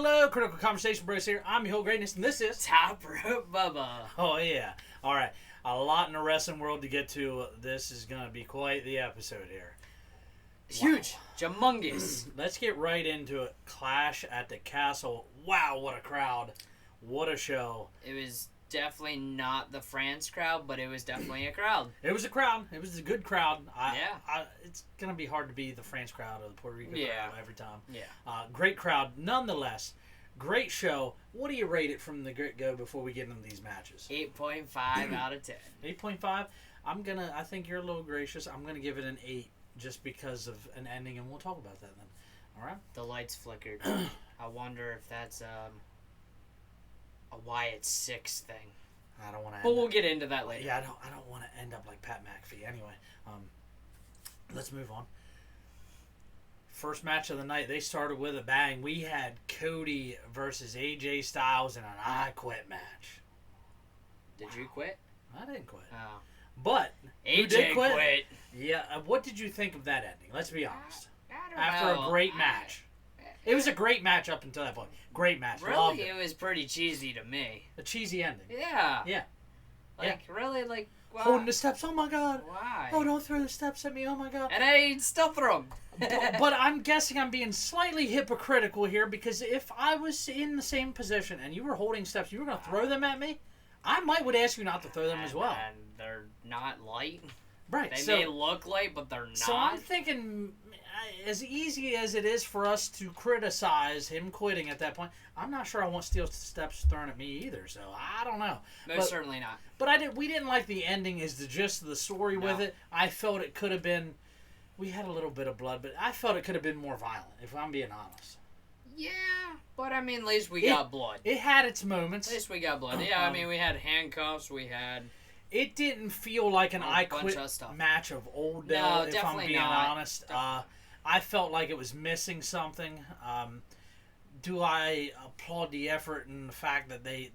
Hello, Critical Conversation Bros here. I'm your whole greatness, and this is Top Rope Bubba. Oh yeah. All right. A lot in the wrestling world to get to. This is going to be quite the episode here. Huge. Humongous. Let's get right into it. Clash at the Castle. Wow, what a crowd. What a show. It was definitely not the France crowd, but it was definitely a crowd. It was a crowd. It was a good crowd. Yeah. It's going to be hard to be the France crowd or the Puerto Rico crowd every time. Yeah. Great crowd. Nonetheless, great show. What do you rate it from the get-go before we get into these matches? 8.5 out of 10. 8.5? I think you're a little gracious. I'm going to give it an 8 just because of an ending, and we'll talk about that then. All right? The lights flickered. I wonder if that's a Wyatt Six thing. I don't want to. But we'll get into that later. Yeah, I don't want to end up like Pat McAfee. Anyway, let's move on. First match of the night. They started with a bang. We had Cody versus AJ Styles in an I Quit match. Did you quit? I didn't quit. Oh. But AJ you did quit. Yeah. What did you think of that ending? Let's be honest. I don't After know. a great match. It was a great match up until that point. Great match. Loved Really, it. it was pretty cheesy to me. A cheesy ending. Yeah. Yeah. Really, like, why? Holding the steps. Oh my God. Why? Oh, don't throw the steps at me. Oh my God. And I still throw them. But I'm guessing I'm being slightly hypocritical here because if I was in the same position and you were holding steps, you were going to throw them at me, I would ask you not to throw them as well. And they're not light. Right. They may look light, but they're not. So I'm thinking, as easy as it is for us to criticize him quitting at that point, I'm not sure I want steel steps thrown at me either. So I don't know. Most certainly not. But we didn't like the ending. Is the gist of the story with it? I felt it could have been. We had a little bit of blood, but I felt it could have been more violent. If I'm being honest. Yeah, but I mean, at least we got blood. It had its moments. At least we got blood. Yeah, I mean, we had handcuffs. We had. It didn't feel like an I Quit match of old day, if I'm being honest. I felt like it was missing something. Do I applaud the effort and the fact that they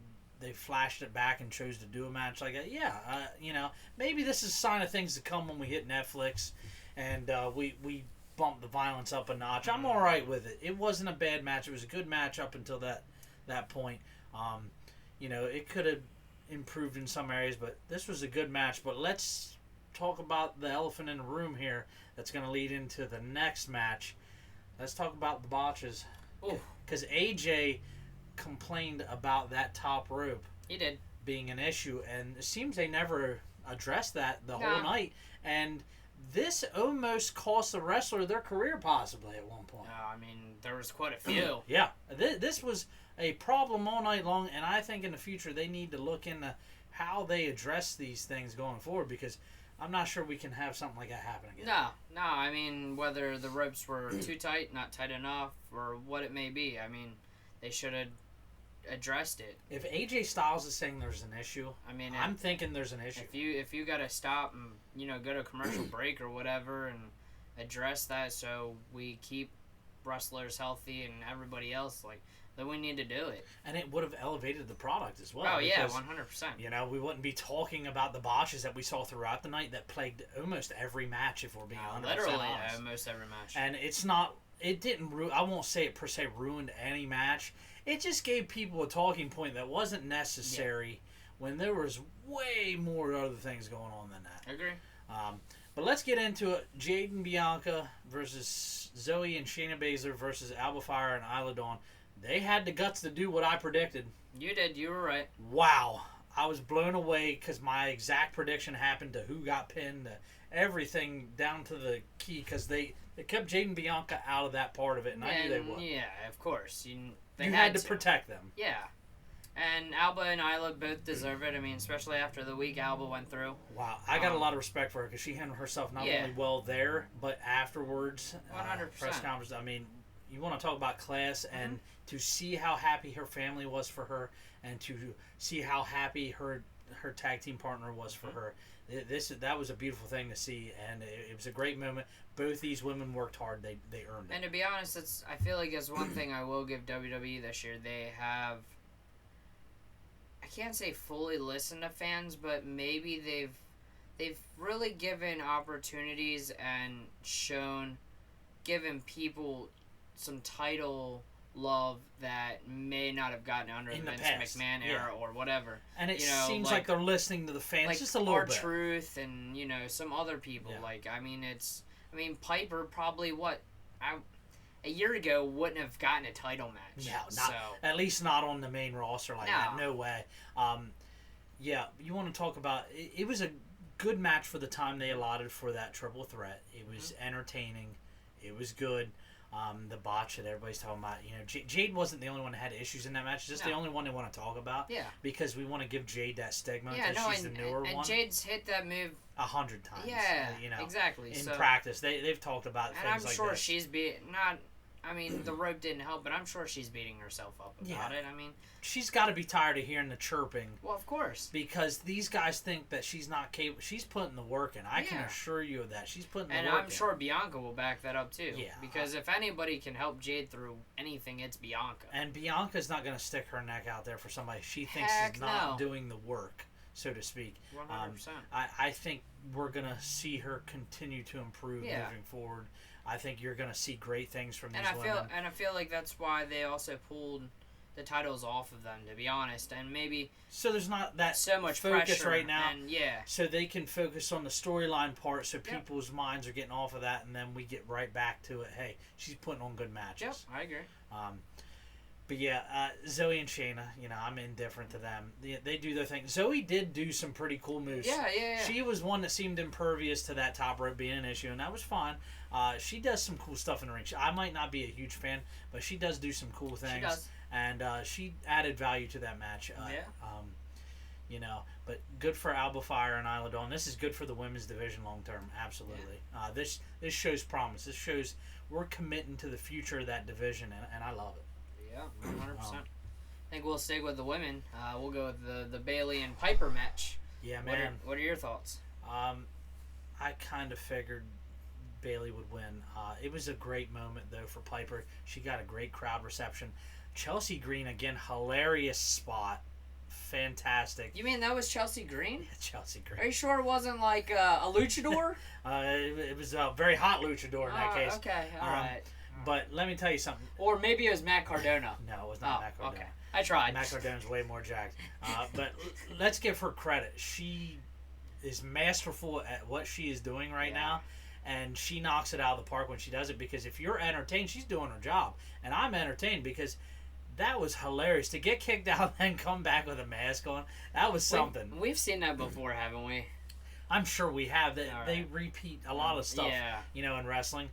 flashed it back and chose to do a match like that? Yeah, maybe this is a sign of things to come when we hit Netflix and we bump the violence up a notch. I'm all right with it. It wasn't a bad match. It was a good match up until that point. It could have improved in some areas, but this was a good match. But let's talk about the elephant in the room here that's going to lead into the next match. Let's talk about the botches. Because AJ complained about that top rope. He did. Being an issue, and it seems they never addressed that whole night. And this almost cost the wrestler their career possibly at one point. I mean, there was quite a few. Yeah. This was a problem all night long, and I think in the future they need to look into how they address these things going forward because I'm not sure we can have something like that happen again. No. I mean, whether the ropes were too tight, not tight enough, or what it may be. I mean, they should have addressed it. If AJ Styles is saying there's an issue, I'm thinking there's an issue. If you got to stop and go to a commercial break or whatever and address that so we keep wrestlers healthy and everybody else, then we need to do it. And it would have elevated the product as well. Oh, yeah, 100%. We wouldn't be talking about the botches that we saw throughout the night that plagued almost every match, if we're being 100% literally honest. Almost every match. And it didn't I won't say it per se ruined any match. It just gave people a talking point that wasn't necessary when there was way more other things going on than that. I agree. But let's get into it. Jade and Bianca versus Zoe and Shayna Baszler versus Alba Fire and Isla Dawn. They had the guts to do what I predicted. You did. You were right. Wow. I was blown away because my exact prediction happened to who got pinned, to everything down to the key because they kept Jade and Bianca out of that part of it, and I knew they would. Yeah, of course. You had to protect them. Yeah. And Alba and Isla both deserve it. I mean, especially after the week Alba went through. Wow. I got a lot of respect for her because she handled herself not only well there, but afterwards. 100%. Press conference. I mean, you want to talk about class and to see how happy her family was for her and to see how happy her tag team partner was for her. That was a beautiful thing to see, and it was a great moment. Both these women worked hard. They earned it. And to be honest, I feel like it's one thing I will give WWE this year. They have, I can't say fully listened to fans, but maybe they've really given opportunities and given people some title love that may not have gotten under the Vince McMahon era or whatever. And it seems like they're listening to the fans just a little bit. R-Truth and, some other people. Yeah. Piper probably, a year ago wouldn't have gotten a title match. No, at least not on the main roster like that. No way. You want to talk about... It was a good match for the time they allotted for that triple threat. It was entertaining. It was good. The botch that everybody's talking about. Jade wasn't the only one that had issues in that match. Just the only one they want to talk about. Yeah. Because we want to give Jade that stigma. She's the newer one. And Jade's hit that move 100 times. Yeah. Exactly. In practice, they've talked about things like that. And I'm sure she's the rope didn't help, but I'm sure she's beating herself up about it. She's got to be tired of hearing the chirping. Well, of course. Because these guys think that she's not capable. She's putting the work in. I can assure you of that. She's putting the work in. And I'm sure Bianca will back that up, too. Yeah. Because if anybody can help Jade through anything, it's Bianca. And Bianca's not going to stick her neck out there for somebody she thinks is not doing the work, so to speak. 100%. I think we're going to see her continue to improve moving forward. I think you're going to see great things from these women. And I feel like that's why they also pulled the titles off of them, to be honest, and maybe so there's not that so much focus pressure right now, and so they can focus on the storyline part, so people's minds are getting off of that, and then we get right back to it. Hey, she's putting on good matches. Yep, I agree. But Zoe and Shayna, I'm indifferent to them. They do their thing. Zoe did do some pretty cool moves. Yeah. She was one that seemed impervious to that top rope being an issue, and that was fine. She does some cool stuff in the ring. I might not be a huge fan, but she does do some cool things. She does. And she added value to that match. But good for Alba Fire and Isla Dawn. This is good for the women's division long term. Absolutely. Yeah. This shows promise. This shows we're committing to the future of that division, and I love it. Yeah, 100%. I think we'll stick with the women. We'll go with the Bayley and Piper match. Yeah, man. What are your thoughts? I kind of figured Bayley would win. It was a great moment, though, for Piper. She got a great crowd reception. Chelsea Green, again, hilarious spot. Fantastic. You mean that was Chelsea Green? Yeah, Chelsea Green. Are you sure it wasn't like a luchador? It was a very hot luchador in that case. Okay, all right. But let me tell you something. Or maybe it was Matt Cardona. No, it was not Matt Cardona. Okay. I tried. Matt Cardona's way more jacked. But let's give her credit. She is masterful at what she is doing right now. And she knocks it out of the park when she does it. Because if you're entertained, she's doing her job. And I'm entertained because that was hilarious. To get kicked out and then come back with a mask on, that was something. We've seen that before, haven't we? I'm sure we have. They repeat a lot of stuff, in wrestling.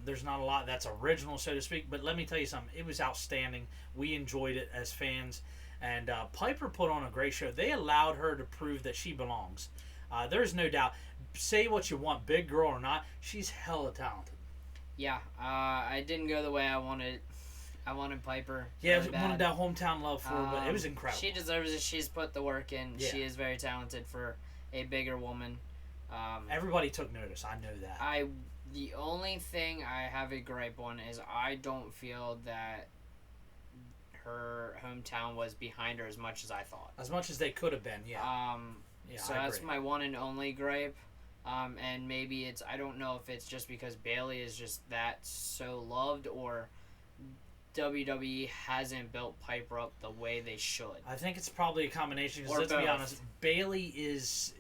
There's not a lot that's original, so to speak, but let me tell you something. It was outstanding. We enjoyed it as fans, and Piper put on a great show. They allowed her to prove that she belongs. There's no doubt. Say what you want, big girl or not, she's hella talented. Yeah, I didn't go the way I wanted. I wanted Piper. Yeah, really wanted that hometown love for her, but it was incredible. She deserves it. She's put the work in. Yeah. She is very talented for a bigger woman. Everybody took notice. I know that. The only thing I have a gripe on is I don't feel that her hometown was behind her as much as I thought. As much as they could have been, yeah. So that's my one and only gripe. And maybe I don't know if it's just because Bayley is just that so loved or WWE hasn't built Piper up the way they should. I think it's probably a combination. Because let's be honest, Bayley is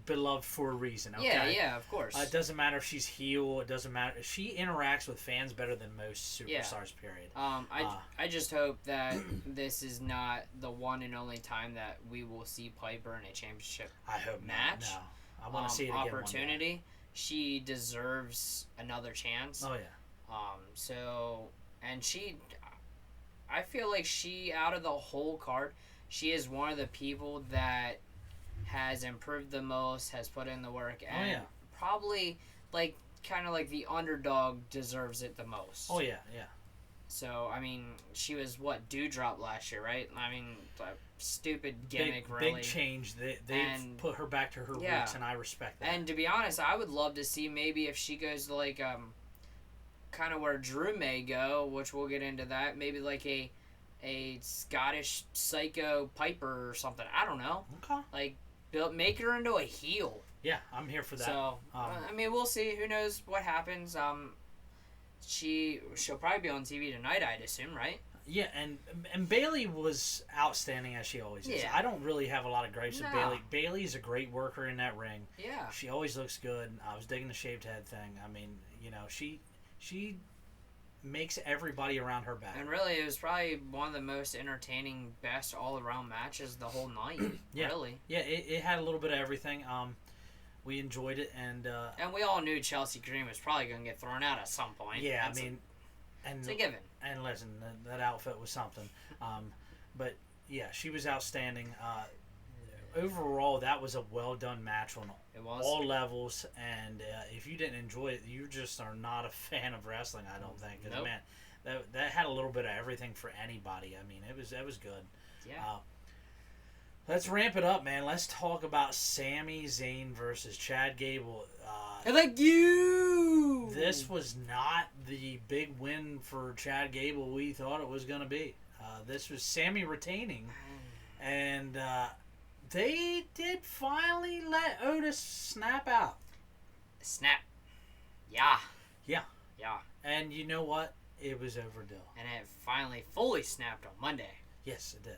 beloved for a reason. Okay? Yeah, of course. It doesn't matter if she's heel. It doesn't matter. She interacts with fans better than most superstars. Period. I just hope that this is not the one and only time that we will see Piper in a championship. I hope match. Not, no. I want to see it again. Opportunity. One day. She deserves another chance. Oh yeah. I feel like she, out of the whole card, she is one of the people that has improved the most, has put in the work, and probably, kind of like the underdog deserves it the most. Oh, yeah. So, she was, Dewdrop last year, right? Stupid gimmick, really. Big change. They've put her back to her roots, and I respect that. And to be honest, I would love to see maybe if she goes to, kind of where Drew may go, which we'll get into that. Maybe a Scottish Psycho Piper or something. I don't know. Okay. Make her into a heel. Yeah, I'm here for that. So we'll see. Who knows what happens? She'll probably be on TV tonight, I'd assume, right? Yeah, and Bayley was outstanding as she always is. Yeah. I don't really have a lot of gripes with Bayley. Bayley's a great worker in that ring. Yeah. She always looks good. I was digging the shaved head thing. I mean, she makes everybody around her back. And really, it was probably one of the most entertaining, best all-around matches the whole night. Yeah. Really. Yeah, it had a little bit of everything. We enjoyed it, and we all knew Chelsea Green was probably going to get thrown out at some point. Yeah, it's a given. And listen, that outfit was something. But yeah, she was outstanding. Overall, that was a well-done match on all levels, and if you didn't enjoy it, you just are not a fan of wrestling, I don't think. Nope. Man, that had a little bit of everything for anybody. I mean, it was good. Yeah. Let's ramp it up, man. Let's talk about Sami Zayn versus Chad Gable. I like you! This was not the big win for Chad Gable we thought it was going to be. This was Sami retaining, and they did finally let Otis snap out. Snap. Yeah. Yeah. Yeah. And you know what? It was overdue. And it finally fully snapped on Monday. Yes, it did.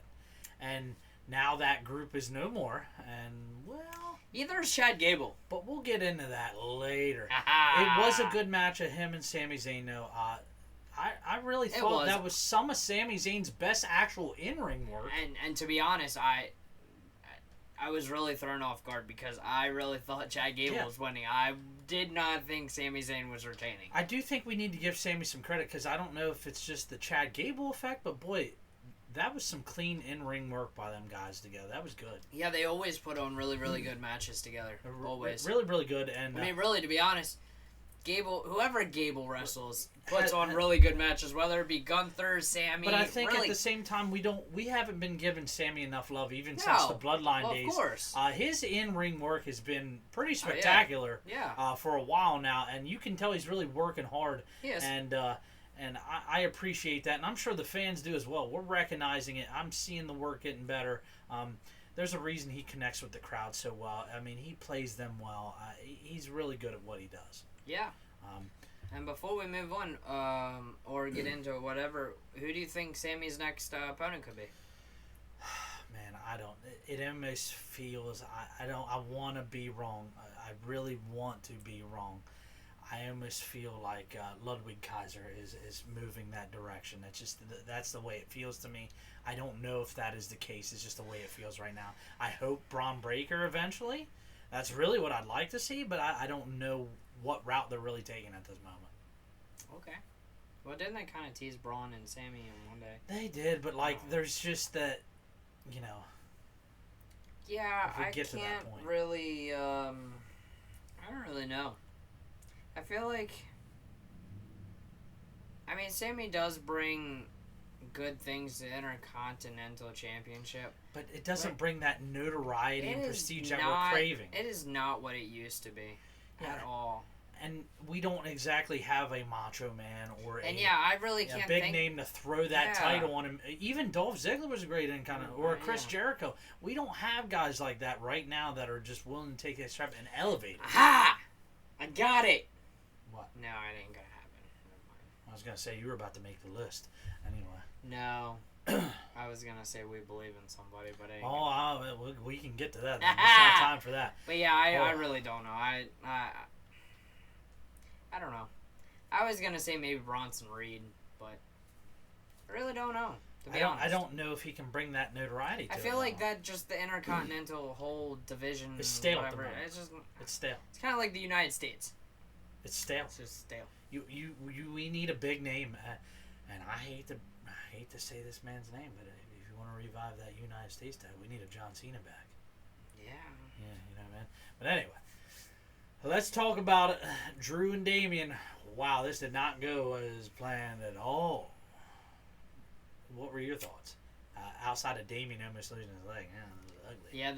And now that group is no more. And, well... Either is Chad Gable. But we'll get into that later. It was a good match of him and Sami Zayn, though. I really thought that was some of Sami Zayn's best actual in-ring work. And to be honest, I was really thrown off guard because I really thought Chad Gable was winning. I did not think Sami Zayn was retaining. I do think we need to give Sami some credit because I don't know if it's just the Chad Gable effect, but boy, that was some clean in-ring work by them guys together. That was good. Yeah, they always put on really, really good matches together. Always. Really, really good. And I mean, really, to be honest, whoever Gable wrestles puts on really good matches, whether it be Gunther, Sami. But I think at the same time we haven't been giving Sami enough love even since the Bloodline days. Of course. His in-ring work has been pretty spectacular. For a while now, and you can tell he's really working hard. Yes. And I appreciate that, and I'm sure the fans do as well. We're recognizing it. I'm seeing the work getting better. There's a reason he connects with the crowd so well. I mean, he plays them well. He's really good at what he does. Yeah. And before we move on, or get into whatever, who do you think Sami's next opponent could be? Man, I don't. It almost feels I want to be wrong. I really want to be wrong. I almost feel like Ludwig Kaiser is moving that direction. That's the way it feels to me. I don't know if that is the case. It's just the way it feels right now. I hope Braun Breaker eventually. That's really what I'd like to see, but I don't know what route they're really taking at this moment. Okay. Well, didn't they kind of tease Braun and Sami in one day? They did, but there's just that, Yeah, I can't really. I don't really know. I feel like. I mean, Sami does bring good things to the Intercontinental Championship. But it doesn't bring that notoriety and prestige that we're craving. It is not what it used to be at all. And we don't exactly have a Macho Man or I really can't a big name to throw that title on him. Even Dolph Ziggler was a great or a Chris Jericho. We don't have guys like that right now that are just willing to take that strap and elevate it. Aha! I got it! What? No, it ain't gonna happen. Never mind. I was gonna say you were about to make the list. Anyway. No. I was gonna say we believe in somebody, but it ain't we can get to that. There's not time for that. But yeah, I really don't know. I don't know. I was gonna say maybe Bronson Reed, but I really don't know. To be honest, I don't know if he can bring that notoriety. I feel like that just the Intercontinental whole division. It's stale. Whatever. It's stale. It's kind of like the United States. It's stale. It's just stale. We need a big name, and I hate to say this man's name, but if you want to revive that United States title, we need a John Cena back. Yeah. Yeah, you know, man. But anyway. Let's talk about it. Drew and Damian. Wow, this did not go as planned at all. What were your thoughts? Outside of Damian almost losing his leg. Yeah, it was ugly. Yeah,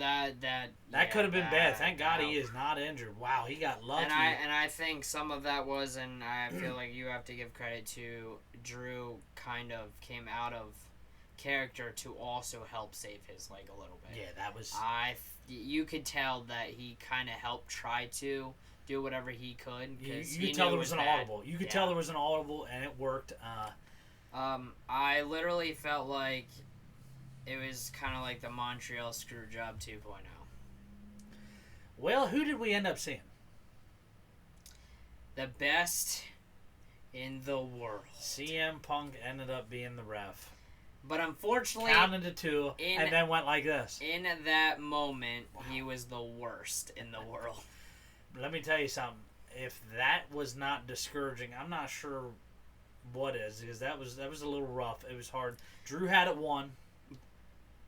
that could have been bad. Thank God he is not injured. Wow, he got lucky. And I think some of that was, and I feel like you have to give credit to Drew kind of came out of character to also help save his leg a little bit. Yeah, that was... You could tell that he kind of helped try to do whatever he could. You could tell there was an audible. You could tell there was an audible, and it worked. I literally felt like it was kind of like the Montreal Screwjob 2.0. Well, who did we end up seeing? The best in the world. CM Punk ended up being the ref. But unfortunately... Counted to 2, and then went like this. In that moment, he was the worst in the world. Let me tell you something. If that was not discouraging, I'm not sure what is, because that was a little rough. It was hard. Drew had it won,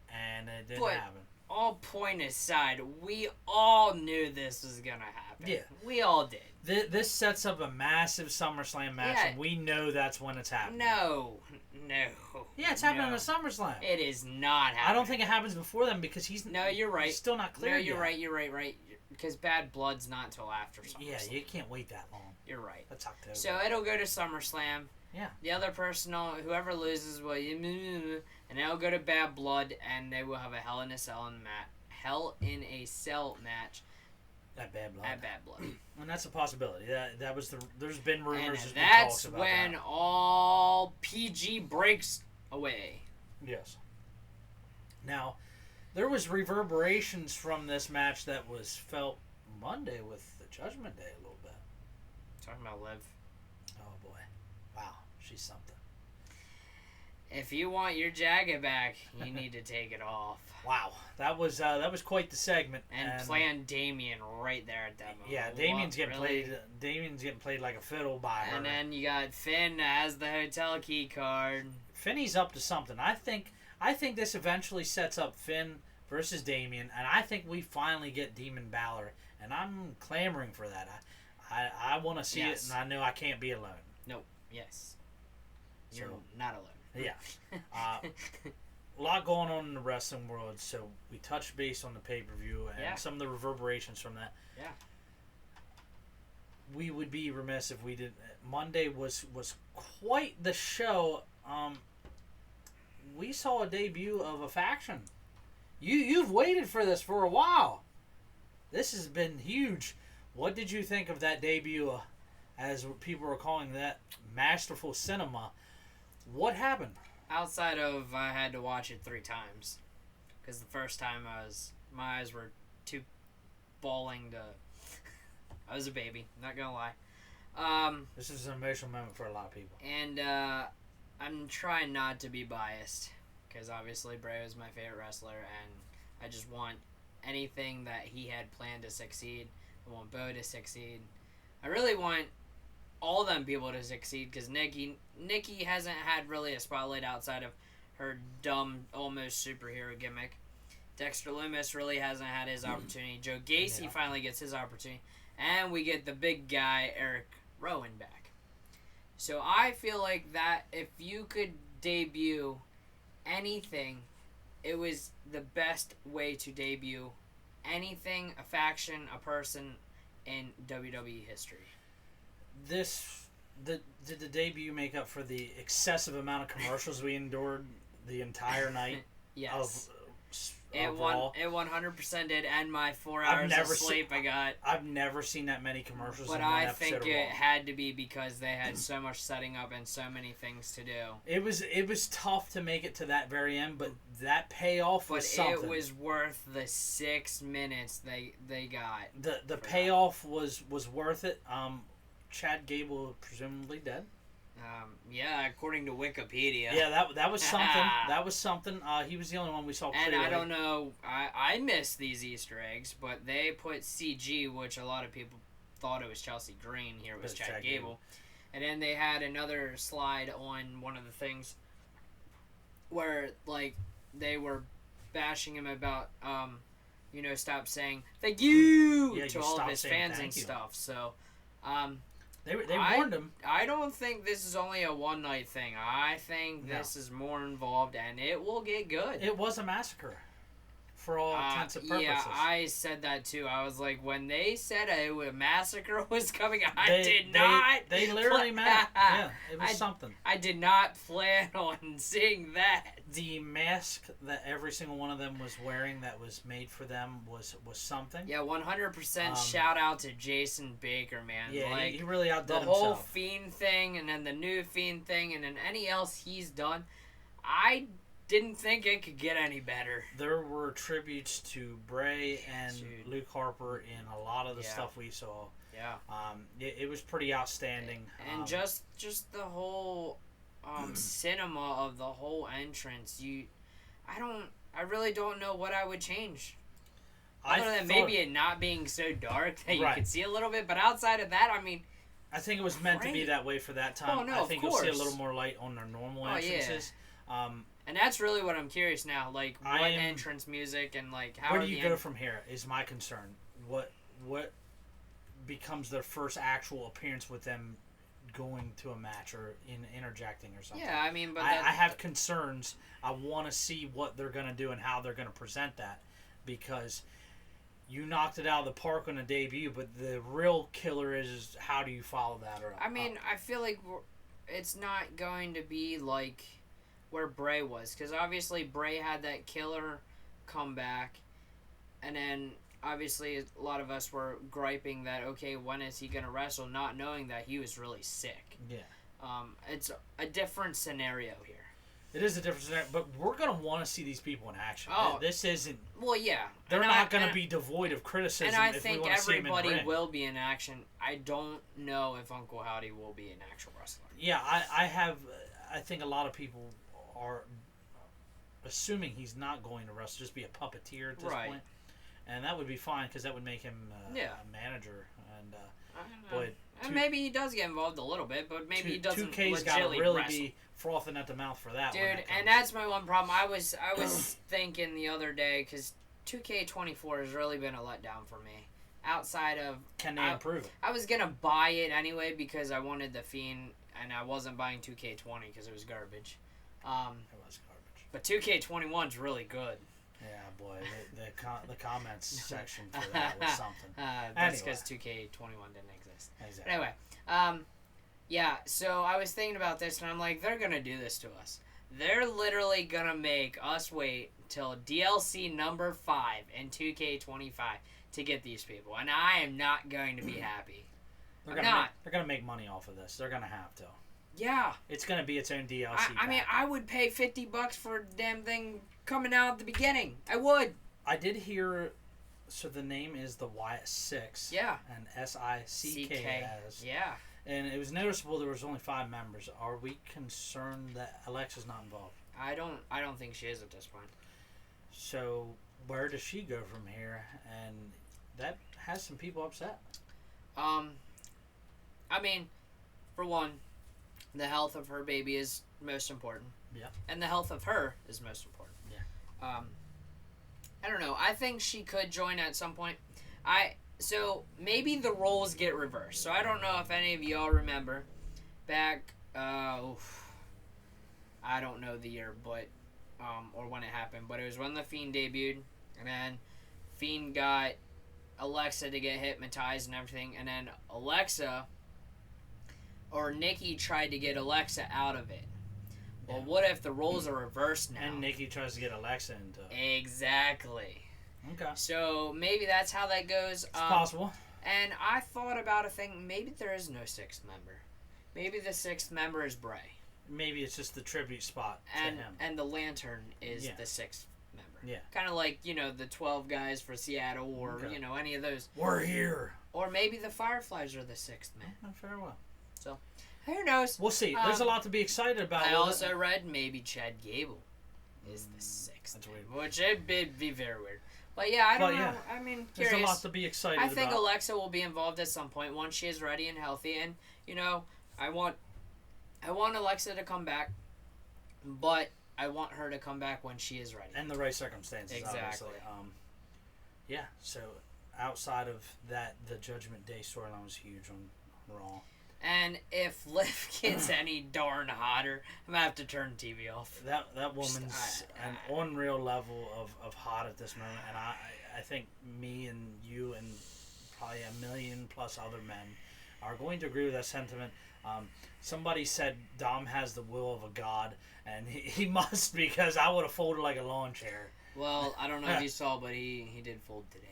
and it didn't happen. All point aside, we all knew this was going to happen. Yeah. We all did. This sets up a massive SummerSlam match, and we know that's when it's happening. No. Yeah, it's happening at SummerSlam. It is not happening. I don't think it happens before then because he's... No, you're right. He's still not clear yet. You're right. Because Bad Blood's not until after SummerSlam. Yeah, you can't wait that long. You're right. That's October. So it'll go to SummerSlam. Yeah. The other person, whoever loses, and it'll go to Bad Blood, and they will have a Hell in a Cell match. At Bad Blood. And that's a possibility. That was there's been rumors. And that's when all PG breaks away. Yes. Now, there was reverberations from this match that was felt Monday with the Judgment Day a little bit. Talking about Liv. Oh boy. Wow. She's something. If you want your jacket back, you need to take it off. Wow, that was quite the segment. And playing Damian right there at that moment. Yeah, Damian's getting played. Damian's getting played like a fiddle by her. And then you got Finn as the hotel key card. Finney's up to something. I think this eventually sets up Finn versus Damian, and I think we finally get Demon Balor, and I'm clamoring for that. I want to see it, and I know I can't be alone. Nope. Yes. You're not alone. Yeah. A lot going on in the wrestling world, so we touched base on the pay-per-view and some of the reverberations from that. Yeah. We would be remiss if we didn't. Monday was quite the show. We saw a debut of a faction. You've waited for this for a while. This has been huge. What did you think of that debut, as people are calling that, masterful cinema? What happened? Outside of I had to watch it 3 times, because the first time my eyes were too bawling to. I was a baby, not gonna lie. This is an emotional moment for a lot of people. And I'm trying not to be biased, because obviously Bray is my favorite wrestler, and I just want anything that he had planned to succeed. I want Bo to succeed. I really want all them people to succeed, because Nikki hasn't had really a spotlight outside of her dumb, almost superhero gimmick. Dexter Lumis really hasn't had his opportunity. Joe Gacy finally gets his opportunity. And we get the big guy, Eric Rowan, back. So I feel like that if you could debut anything, it was the best way to debut anything, a faction, a person in WWE history. Did the debut make up for the excessive amount of commercials we endured the entire night? Yes. It 100% did, and my 4 hours of sleep I got. I've never seen that many commercials. But I think it had to be because they had so much setting up and so many things to do. It was tough to make it to that very end, but that payoff was something. But it was worth the 6 minutes they got. The payoff was worth it. Chad Gable presumably dead. Yeah, according to Wikipedia. Yeah, that was something. That was something. He was the only one we saw clearly. And I don't know, I missed these Easter eggs, but they put CG, which a lot of people thought it was Chelsea Green. Here it was Chad Gable. And then they had another slide on one of the things where, like, they were bashing him about, stop saying thank you to all of his fans and stuff. So, They warned him. I don't think this is only a one-night thing. I think this is more involved, and it will get good. It was a massacre. for all intents and purposes. Yeah, I said that too. I was like, when they said a massacre was coming, I did not. They literally meant it. Yeah, it was something. I did not plan on seeing that. The mask that every single one of them was wearing that was made for them was something. Yeah, 100% shout out to Jason Baker, man. Yeah, like, he really outdid himself. The whole Fiend thing, and then the new Fiend thing, and then any else he's done, I didn't think it could get any better. There were tributes to Bray and Luke Harper in a lot of the stuff we saw. Yeah. It was pretty outstanding. And just the whole cinema of the whole entrance. I really don't know what I would change. Other than maybe it not being so dark that you could see a little bit, but outside of that, I mean, I think it was meant to be that way for that time. Oh, no, I think you'll see a little more light on their normal entrances. Yeah. And that's really what I'm curious now, like what entrance music and like how. Where do you go from here? Is my concern. What becomes their first actual appearance with them going to a match or interjecting or something? Yeah, I mean, but I have concerns. I want to see what they're going to do and how they're going to present that, because you knocked it out of the park on a debut, but the real killer is how do you follow that up? I mean, I feel like it's not going to be like where Bray was, because obviously Bray had that killer comeback, and then obviously a lot of us were griping that, okay, when is he going to wrestle, not knowing that he was really sick. Yeah. It's a different scenario here. It is a different scenario, but we're going to want to see these people in action. Oh, this isn't... Well, yeah. They're not going to be devoid of criticism. And I think everybody will be in action. I don't know if Uncle Howdy will be an actual wrestler. Yeah, I think a lot of people are assuming he's not going to wrestle, just be a puppeteer at this point. And that would be fine, because that would make him a manager. And maybe he does get involved a little bit, but maybe he doesn't 2K's got to really be frothing at the mouth for that. Dude, and that's my one problem. I was thinking the other day, because 2K24 has really been a letdown for me. Outside of... Can they improve it? I was going to buy it anyway because I wanted the Fiend, and I wasn't buying 2K20 because it was garbage. It was garbage. But 2K21's really good. Yeah, boy, the comments section for that was something. That's because 2K21 didn't exist. Exactly. Anyway, yeah, so I was thinking about this, and I'm like, they're going to do this to us. They're literally going to make us wait till DLC number 5 in 2K25 to get these people, and I am not going to be happy. They're going to make money off of this. They're going to have to. Yeah. It's going to be its own DLC. I mean, I would pay $50 for a damn thing coming out at the beginning. I would. I did hear, so the name is the Wyatt Six. Yeah. And SICK. Yeah. And it was noticeable there was only 5 members. Are we concerned that Alexa's not involved? I don't think she is at this point. So where does she go from here? And that has some people upset. I mean, for one, the health of her baby is most important. Yeah. And the health of her is most important. Yeah. I don't know. I think she could join at some point. So maybe the roles get reversed. So I don't know if any of y'all remember back, I don't know the year, but, or when it happened, but it was when the Fiend debuted, and then Fiend got Alexa to get hypnotized and everything, and then Nikki tried to get Alexa out of it. Well, what if the roles are reversed now? And Nikki tries to get Alexa into it. Exactly. Okay. So maybe that's how that goes. It's possible. And I thought about a thing. Maybe there is no 6th member. Maybe the 6th member is Bray. Maybe it's just the tribute spot to him. And the Lantern is the 6th member. Yeah. Kind of like, the 12 guys for Seattle or, any of those. We're here. Or maybe the Fireflies are the 6th man. Farewell. So, who knows? We'll see. There's a lot to be excited about. I also read maybe Chad Gable is the 6th. That's weird. Which it'd be very weird. But yeah, I don't know. Yeah. I mean, curious. There's a lot to be excited about. I think Alexa will be involved at some point once she is ready and healthy. And, I want Alexa to come back, but I want her to come back when she is ready. And the right circumstances, exactly. Obviously. So outside of that, the Judgment Day storyline was huge on Raw. And if Liv gets any darn hotter, I'm gonna have to turn the TV off. That woman's an unreal level of hot at this moment, and I think me and you and probably a million plus other men are going to agree with that sentiment. Somebody said Dom has the will of a god, and he must, because I would have folded like a lawn chair. Well, I don't know if you saw, but he did fold today.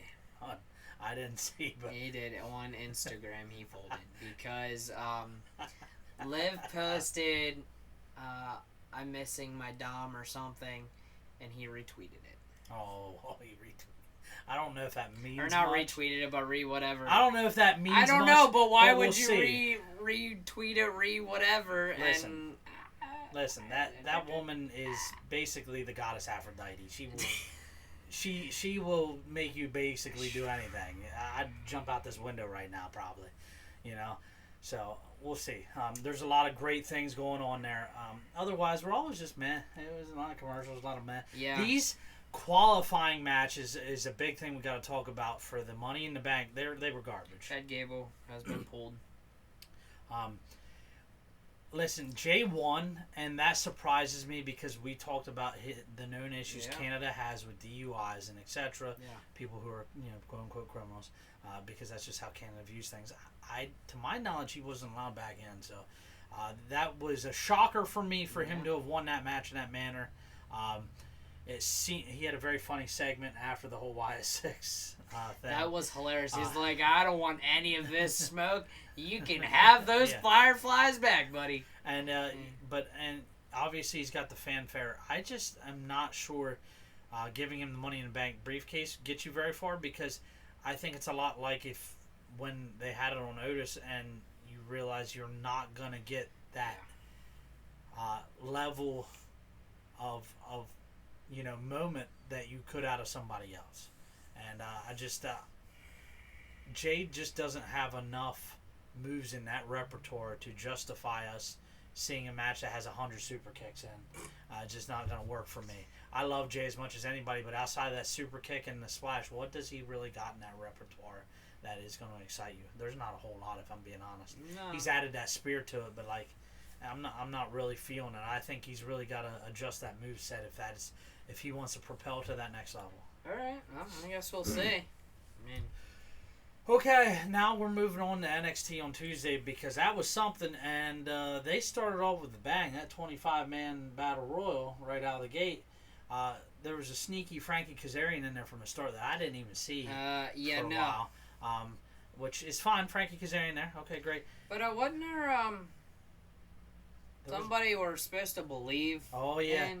I didn't see, but he did on Instagram. He folded because Liv posted, "I'm missing my Dom" or something, and he retweeted it. Oh, he retweeted. I don't know if that means or not much. Retweeted it, but whatever. I don't know if that means. I don't much, know, but why would we'll you retweet it, whatever? Listen, that woman is basically the goddess Aphrodite. She will. She will make you basically do anything. I'd jump out this window right now, probably. So we'll see. There's a lot of great things going on there. Otherwise, we're always just meh. It was a lot of commercials, a lot of meh. Yeah. These qualifying matches is a big thing we got to talk about for the Money in the Bank. They were garbage. Chad Gable has been pulled. Listen, Jay won, and that surprises me because we talked about the known issues Canada has with DUIs and etc. Yeah. People who are quote unquote criminals, because that's just how Canada views things. To my knowledge, he wasn't allowed back in, so that was a shocker for me for him to have won that match in that manner. He had a very funny segment after the whole Wyatt Six thing. That was hilarious. He's like, I don't want any of this smoke. You can have those fireflies back, buddy. And obviously he's got the fanfare. I just am not sure giving him the Money in the Bank briefcase gets you very far, because I think it's a lot like when they had it on Otis and you realize you're not going to get that level of moment that you could out of somebody else. And Jay just doesn't have enough moves in that repertoire to justify us seeing a match that has 100 super kicks in. Just not going to work for me. I love Jay as much as anybody, but outside of that super kick and the splash, what does he really got in that repertoire that is going to excite you? There's not a whole lot, if I'm being honest. No. He's added that spear to it, but I'm not really feeling it. I think he's really got to adjust that moveset if he wants to propel to that next level. All right, well, I guess we'll see. Okay, now we're moving on to NXT on Tuesday, because that was something, and they started off with a bang. That 25-man Battle Royal right out of the gate. There was a sneaky Frankie Kazarian in there from the start that I didn't even see for a while. Which is fine, Frankie Kazarian there. Okay, great. But wasn't there somebody we're supposed to believe? Oh, yeah.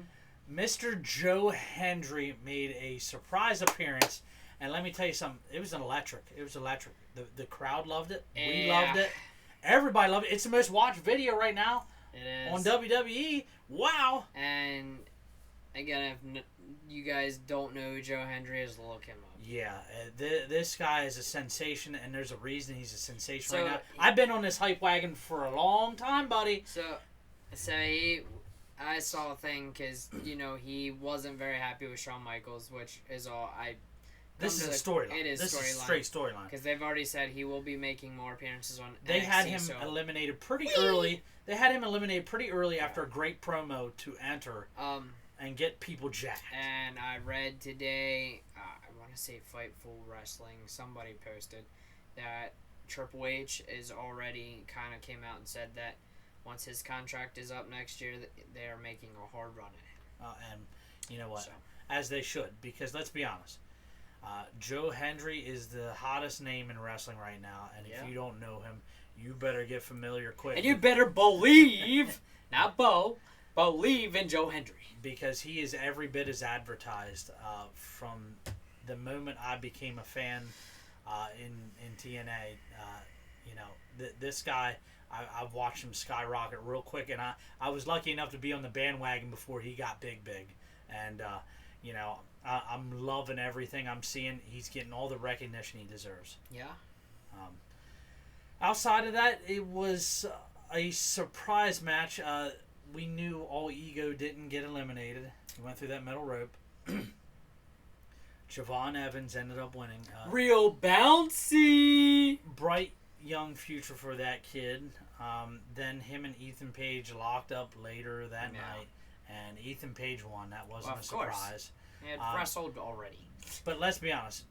Mr. Joe Hendry made a surprise appearance, and let me tell you something. It was electric. The crowd loved it. Yeah. We loved it. Everybody loved it. It's the most watched video right now on WWE. Wow. And again, if you guys don't know who Joe Hendry is, look him up. Yeah, this guy is a sensation, and there's a reason he's a sensation right now. I've been on this hype wagon for a long time, buddy. I saw a thing because, he wasn't very happy with Shawn Michaels, which is all This is a storyline. It is This storyline. is a straight storyline. Because they've already said he will be making more appearances on They NXT, had him eliminated pretty early. They had him eliminated pretty early after a great promo to enter and get people jacked. And I read today, I want to say Fightful Wrestling, somebody posted that Triple H is already kind of came out and said that once his contract is up next year, they are making a hard run at him. And you know what? As they should, because let's be honest. Joe Hendry is the hottest name in wrestling right now, and if you don't know him, you better get familiar quick. And you better believe, not believe in Joe Hendry. Because he is every bit as advertised from the moment I became a fan in TNA. This guy, I've watched him skyrocket real quick, and I was lucky enough to be on the bandwagon before he got big. And, I'm loving everything I'm seeing. He's getting all the recognition he deserves. Yeah. Outside of that, it was a surprise match. We knew All Ego didn't get eliminated. He went through that middle rope. Javon Evans ended up winning. Real bouncy! Bright young future for that kid. Then him and Ethan Page locked up later that night, and Ethan Page won. That wasn't a surprise. He had wrestled already. But let's be honest.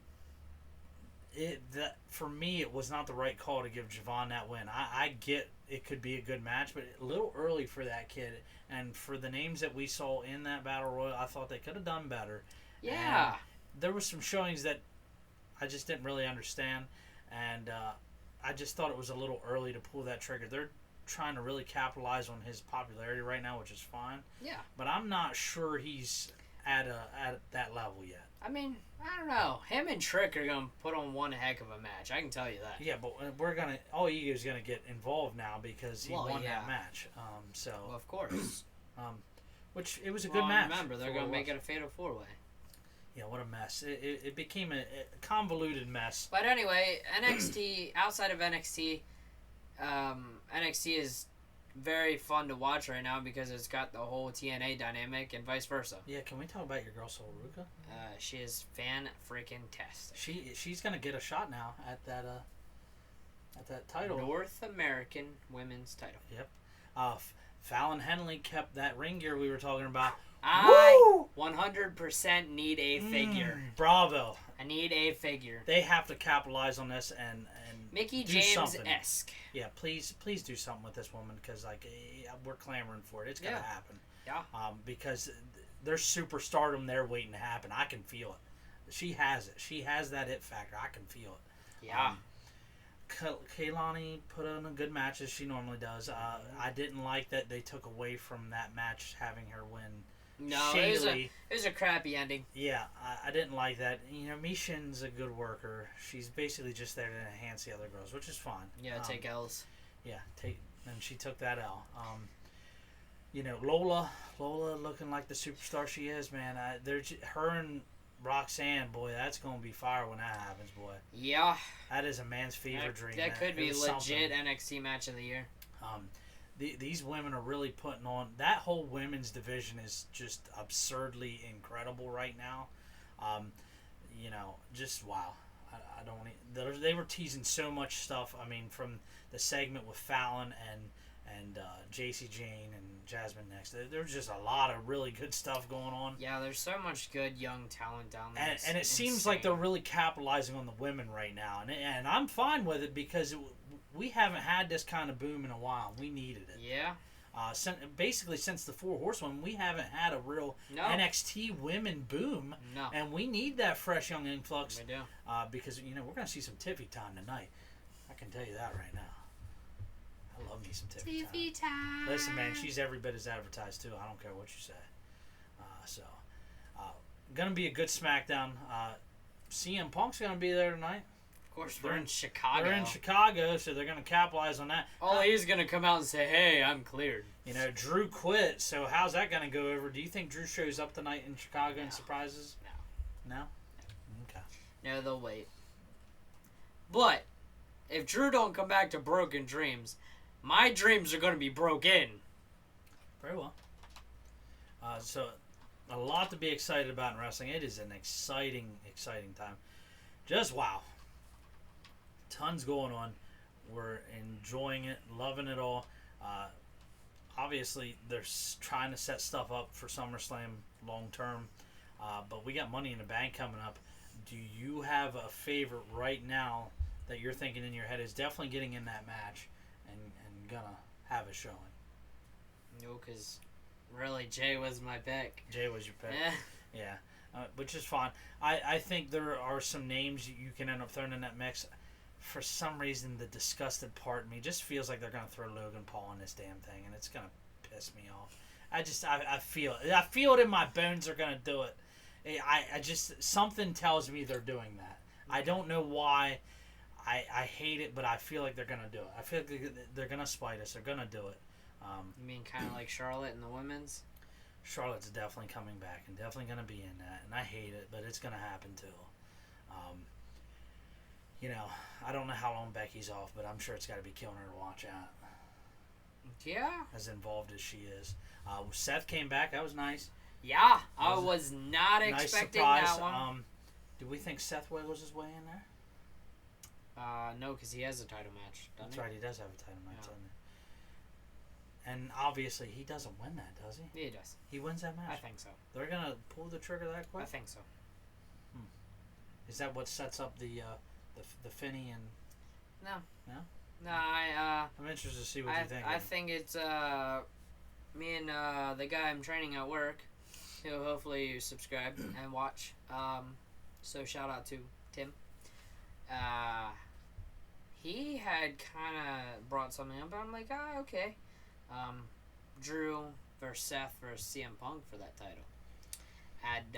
For me, it was not the right call to give Javon that win. I get it could be a good match, but a little early for that kid. And for the names that we saw in that Battle Royal, I thought they could have done better. Yeah. And there were some showings that I just didn't really understand. And I just thought it was a little early to pull that trigger. They're trying to really capitalize on his popularity right now, which is fine. Yeah. But I'm not sure he's at that level yet. I mean, I don't know. Him and Trick are going to put on one heck of a match. I can tell you that. Yeah, but all Ego's going to get involved now because he won that match. Well, of course. Which, it was a good match. Remember, they're going to make it a fatal 4-way. Yeah, what a mess. It became a convoluted mess. But anyway, NXT, outside of NXT, NXT is very fun to watch right now because it's got the whole TNA dynamic and vice versa. Yeah, can we talk about your girl Soruka? She is fan-freaking-tastic. She's gonna get a shot now at that title. North American Women's title. Yep. Fallon Henley kept that ring gear we were talking about. I 100% need a figure. Bravo. I need a figure. They have to capitalize on this and Mickey do James-esque. Yeah, please do something with this woman because we're clamoring for it. It's gonna happen. Yeah. Because there's superstardom there waiting to happen. I can feel it. She has it. She has that it factor. I can feel it. Yeah. Kaylani put on a good match as she normally does. I didn't like that they took away from that match having her win. No, it was a crappy ending. Yeah, I didn't like that. Mishin's a good worker. She's basically just there to enhance the other girls, which is fine. Yeah, take L's. Yeah, and she took that L. Lola looking like the superstar she is, man. Her and Roxanne, boy, that's going to be fire when that happens, boy. Yeah. That is a man's fever dream. That could be legit NXT match of the year. These women are really putting on... That whole women's division is just absurdly incredible right now. Just wow. I don't... They were teasing so much stuff. I mean, from the segment with Fallon and JC Jane and Jasmine next. There's just a lot of really good stuff going on. Yeah, there's so much good young talent down there. And it seems like they're really capitalizing on the women right now. And I'm fine with it because we haven't had this kind of boom in a while. We needed it. Yeah. Basically, since the Four Horsewomen, we haven't had a real NXT women boom. No. And we need that fresh young influx. We do. Because, we're going to see some Tiffy time tonight. I can tell you that right now. I love me some Tiffy time. Listen, man, she's every bit as advertised, too. I don't care what you say. Going to be a good SmackDown. CM Punk's going to be there tonight. Of course, they're in Chicago. They're in Chicago, so they're going to capitalize on that. He's going to come out and say, hey, I'm cleared. Drew quit, so how's that going to go over? Do you think Drew shows up tonight in Chicago and surprises? No? Okay. No, they'll wait. But, if Drew don't come back to Broken Dreams, my dreams are going to be broken. Very well. So, a lot to be excited about in wrestling. It is an exciting, exciting time. Just wow. Tons going on. We're enjoying it, loving it all. Obviously, they're trying to set stuff up for SummerSlam long term. But we got Money in the Bank coming up. Do you have a favorite right now that you're thinking in your head is definitely getting in that match and gonna have a showing? No, because really, Jay was my pick. Jay was your pick. Yeah. Which is fine. I think there are some names you can end up throwing in that mix. For some reason, the disgusted part of me just feels like they're going to throw Logan Paul in this damn thing, and it's going to piss me off. I feel it. I feel it in my bones they're going to do it. I just, something tells me they're doing that. I don't know why. I hate it, but I feel like they're going to do it. I feel like they're going to spite us. They're going to do it. You mean kind of like Charlotte in the women's? Charlotte's definitely coming back and definitely going to be in that, and I hate it, but it's going to happen too. I don't know how long Becky's off, but I'm sure it's got to be killing her to watch out. Yeah. As involved as she is. Seth came back. That was nice. Yeah, I was not expecting nice surprise. that one. Do we think Seth wiggles his way in there? No, because he has a title match, doesn't That's he? right, he does have a title match, Yeah. doesn't he? And obviously, he doesn't win that, does he? Yeah, he does. He wins that match? I think so. They're going to pull the trigger that quick? I think so. Is that what sets up the Finney and... No. No? No, I'm interested to see what you think. I think it's me and the guy I'm training at work, who hopefully subscribe and watch. So shout out to Tim. He had kind of brought something up, but I'm like, okay. Drew versus Seth versus CM Punk for that title at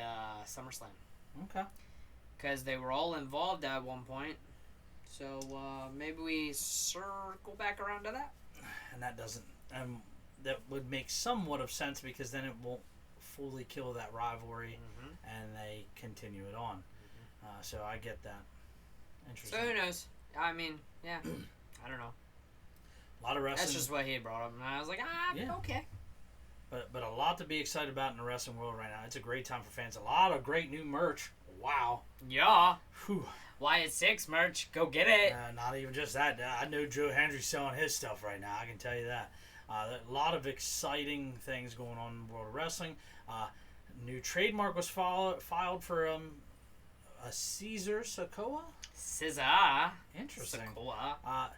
SummerSlam. Okay. Because they were all involved at one point. So maybe we circle back around to that. And that doesn't... that would make somewhat of sense because then it won't fully kill that rivalry and they continue it on. So I get that. Interesting. So who knows? I mean, yeah. I don't know. A lot of wrestling. That's just what he brought up. And I was like, okay. But a lot to be excited about in the wrestling world right now. It's a great time for fans. A lot of great new merch. Wow. Yeah. Whew. Wyatt Six merch. Go get it. Not even just that. I know Joe Hendry's selling his stuff right now. I can tell you that. A lot of exciting things going on in the world of wrestling. New trademark was filed for a Caesar Sokoa. Scissor. Interesting. Sokoa.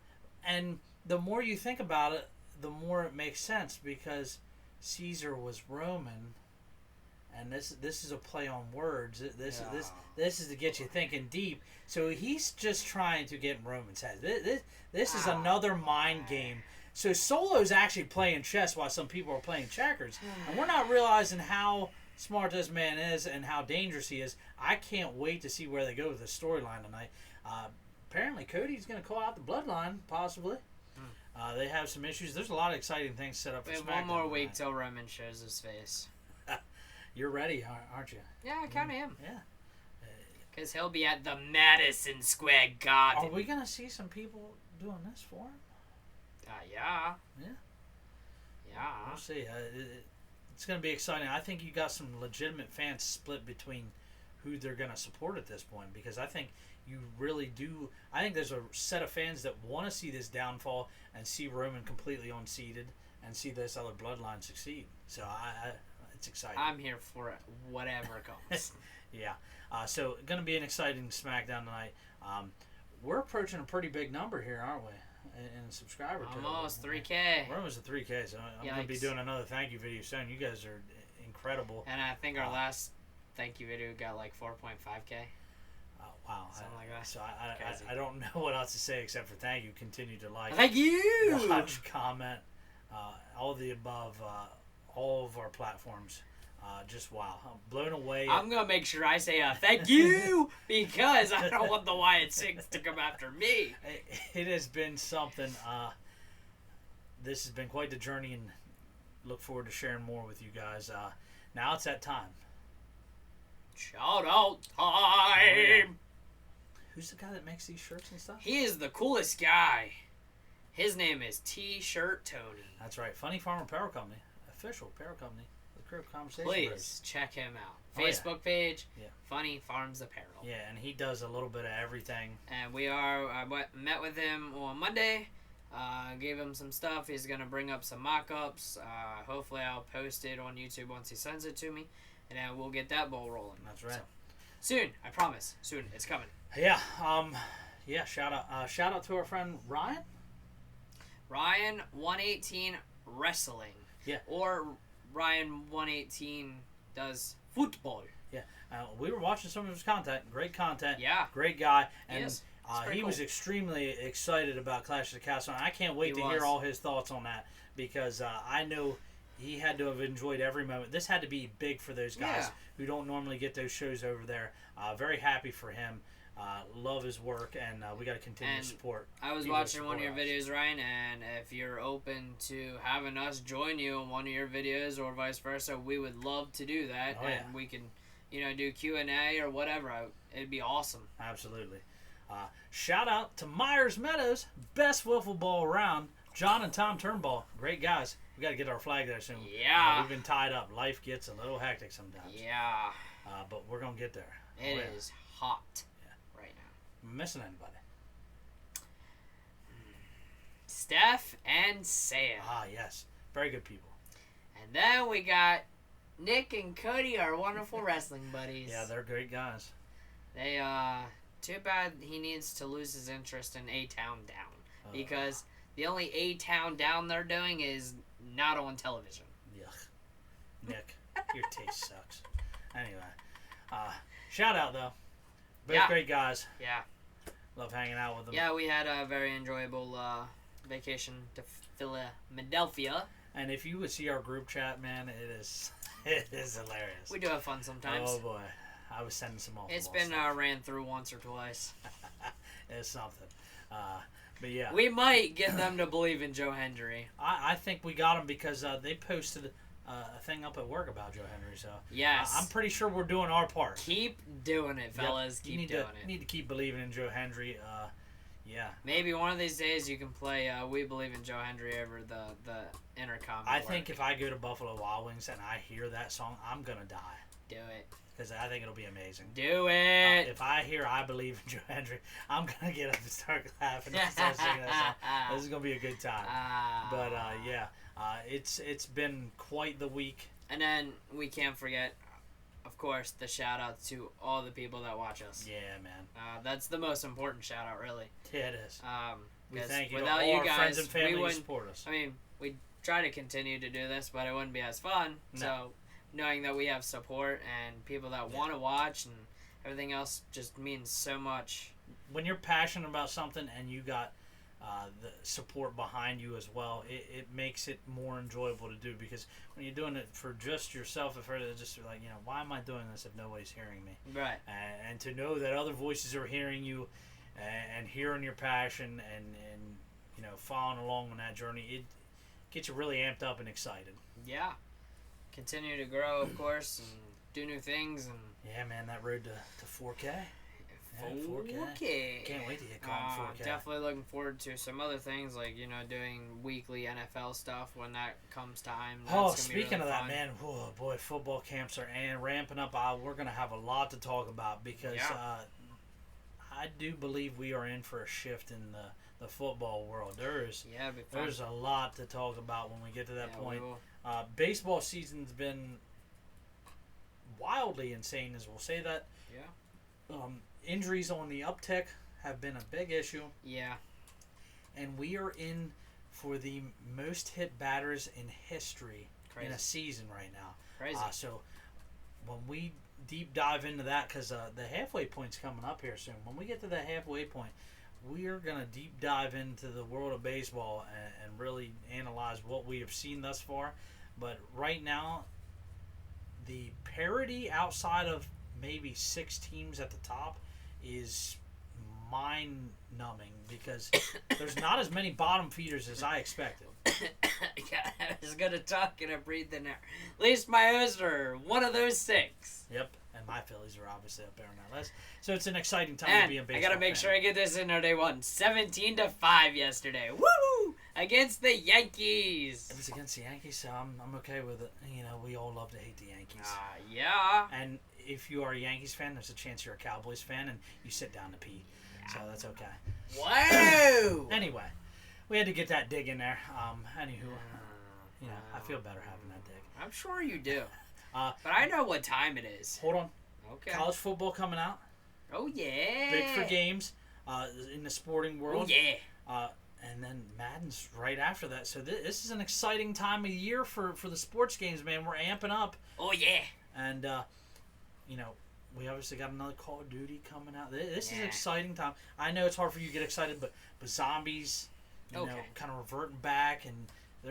And the more you think about it, the more it makes sense because Caesar was Roman, and this is a play on words. This is to get you thinking deep. So he's just trying to get in Roman's head. This is another mind game. So Solo's actually playing chess while some people are playing checkers, and we're not realizing how smart this man is and how dangerous he is. I can't wait to see where they go with the storyline tonight. Apparently, Cody's going to call out the Bloodline, possibly. They have some issues. There's a lot of exciting things set up for SmackDown. We have one more week till Roman shows his face. You're ready, aren't you? Yeah, I kind of am. Yeah. Because he'll be at the Madison Square Garden. Are we going to see some people doing this for him? Yeah. Yeah. Yeah. We'll see. It's going to be exciting. I think you got some legitimate fans split between who they're going to support at this point because I think you really do. I think there's a set of fans that want to see this downfall and see Roman completely unseated and see this other bloodline succeed. So it's exciting. I'm here for it, whatever comes. Yeah. So going to be an exciting SmackDown tonight. We're approaching a pretty big number here, aren't we? In subscriber total. Almost 3K. We're almost at 3K, so I'm going to be doing another thank you video soon. You guys are incredible. And I think our last thank you video got like 4.5K. Wow. Something like that. So I don't know what else to say except for thank you. Continue to like. Thank you! Watch, comment, all of the above, all of our platforms. Just wow. I'm blown away. I'm going to make sure I say thank you because I don't want the Wyatt Six to come after me. It has been something. This has been quite the journey and look forward to sharing more with you guys. Now it's that time. Shout out time! Oh, yeah. Who's the guy that makes these shirts and stuff? He is the coolest guy. His name is T-Shirt Tony. That's right. Funny Farm Apparel Company. Official apparel company. The Crib Conversation. Please check him out. Facebook page. Yeah. Funny Farms Apparel. Yeah, and he does a little bit of everything. And I met with him on Monday. Gave him some stuff. He's going to bring up some mock-ups. Hopefully I'll post it on YouTube once he sends it to me. And then we'll get that ball rolling. That's right. So, soon, I promise. Soon, it's coming. Yeah. Shout out to our friend Ryan. Ryan 118 Wrestling. Yeah. Or Ryan 118 does football. Yeah. We were watching some of his content. Great content. Yeah. Great guy. And he was extremely excited about Clash of the Castle. And I can't wait to hear all his thoughts on that because I know he had to have enjoyed every moment. This had to be big for those guys who don't normally get those shows over there. Very happy for him. Love his work, and we got to continue to support. I was watching one of your videos, Ryan, and if you're open to having us join you on one of your videos or vice versa, we would love to do that. We can, do Q&A or whatever. It'd be awesome. Absolutely. Shout out to Myers Meadows, best wiffle ball around. John and Tom Turnbull, great guys. We got to get our flag there soon. Yeah. We've been tied up. Life gets a little hectic sometimes. Yeah. But we're going to get there. It is hot right now. Am I missing anybody? Steph and Sam. Ah, yes. Very good people. And then we got Nick and Cody, our wonderful wrestling buddies. Yeah, they're great guys. They, too bad he needs to lose his interest in A-Town Down. Because the only A-Town Down they're doing is not on television. Yuck. Nick, your taste sucks. Anyway, shout out, though. Both great guys. Yeah. Love hanging out with them. Yeah, we had a very enjoyable vacation to Philadelphia. And if you would see our group chat, man, it is hilarious. We do have fun sometimes. Oh, boy. I was sending some awful It's been ran through once or twice. It's something. But yeah. We might get them to believe in Joe Hendry. I think we got them because they posted a thing up at work about Joe Hendry. So yes. I'm pretty sure we're doing our part. Keep doing it, fellas. Yep. Keep doing it. You need to keep believing in Joe Hendry. Yeah. Maybe one of these days you can play We Believe in Joe Hendry over the intercom. I think if I go to Buffalo Wild Wings and I hear that song, I'm going to die. Do it. Because I think it'll be amazing. Do it. If I hear I Believe in Joe Hendry, I'm going to get up and start laughing and start singing that song. This is going to be a good time. But, yeah, it's been quite the week. And then we can't forget, of course, the shout-outs to all the people that watch us. Yeah, man. That's the most important shout-out, really. Yeah, it is. We thank you without to all you our guys, friends and family who support us. I mean, we try to continue to do this, but it wouldn't be as fun. No. So knowing that we have support and people that want to watch and everything else just means so much. When you're passionate about something and you got the support behind you as well, it makes it more enjoyable to do, because when you're doing it for just yourself, if it's just like, why am I doing this if nobody's hearing me? Right. And to know that other voices are hearing you and hearing your passion and following along on that journey, it gets you really amped up and excited. Yeah. Continue to grow, of course, and do new things. And yeah, man, that road to 4K. 4K. Can't wait to get caught in 4K. Definitely looking forward to some other things, like, doing weekly NFL stuff when that comes time. That's speaking of that, man, oh boy, football camps are ramping up. We're going to have a lot to talk about, because I do believe we are in for a shift in the football world. There's a lot to talk about when we get to that point. Baseball season's been wildly insane, as we'll say that. Yeah. Injuries on the uptick have been a big issue. Yeah. And we are in for the most hit batters in history in a season right now. Crazy. So when we deep dive into that, because the halfway point's coming up here soon. When we get to the halfway point, we are going to deep dive into the world of baseball and really analyze what we have seen thus far. But right now, the parity outside of maybe 6 teams at the top is mind-numbing, because there's not as many bottom feeders as I expected. I was going to talk and I breathed in there. At least my O's are one of those 6. Yep. And my Phillies are obviously up there on that list. So it's an exciting time to be in baseball. I got to make sure I get this in there. They won 17-5 yesterday. Woo! Against the Yankees. It was against the Yankees, so I'm okay with it. We all love to hate the Yankees. Yeah. And if you are a Yankees fan, there's a chance you're a Cowboys fan, and you sit down to pee. Yeah. So that's okay. Wow! Anyway, we had to get that dig in there. Anywho, I feel better having that dig. I'm sure you do. But I know what time it is. Hold on. Okay. College football coming out. Oh, yeah. Big for games in the sporting world. Oh, yeah. And then Madden's right after that. So this is an exciting time of year for the sports games, man. We're amping up. Oh, yeah. And, we obviously got another Call of Duty coming out. This is an exciting time. I know it's hard for you to get excited, but zombies, kind of reverting back, and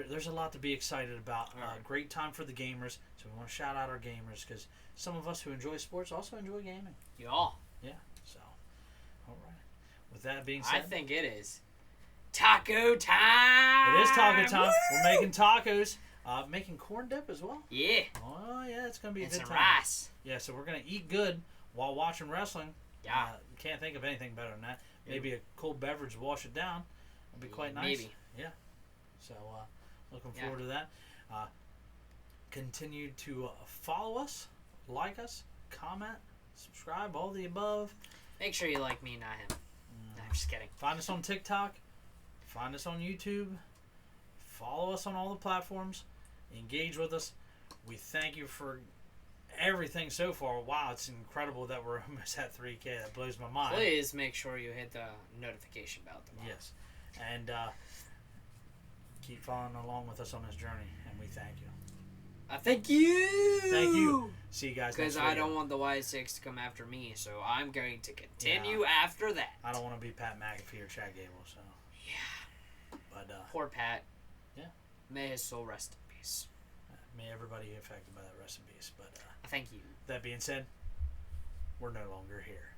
there's a lot to be excited about. Great time for the gamers. So we want to shout out our gamers, because some of us who enjoy sports also enjoy gaming. Yeah. Yeah. So, all right. With that being said, I think it is taco time. It is taco time. Woo! We're making tacos. Making corn dip as well. Yeah. Oh yeah, it's gonna be a good some time. Rice. Yeah, so we're gonna eat good while watching wrestling. Yeah. Can't think of anything better than that. Maybe a cold beverage to wash it down. That'd be quite nice. Maybe. Yeah. So looking forward to that. Continue to follow us, like us, comment, subscribe, all the above. Make sure you like me, not him. No, I'm just kidding. Find us on TikTok. Find us on YouTube. Follow us on all the platforms. Engage with us. We thank you for everything so far. Wow, it's incredible that we're almost at 3K. That blows my mind. Please make sure you hit the notification bell tomorrow. Yes. And keep following along with us on this journey. And we thank you. Thank you. Thank you. See you guys next Because I don't want the Wyatt Six to come after me, so I'm going to continue after that. I don't want to be Pat McAfee or Chad Gable, so. Yeah. But, poor Pat. Yeah. May his soul rest in peace. May everybody affected by that rest in peace. But, thank you. That being said, we're no longer here.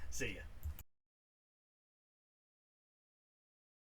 See ya.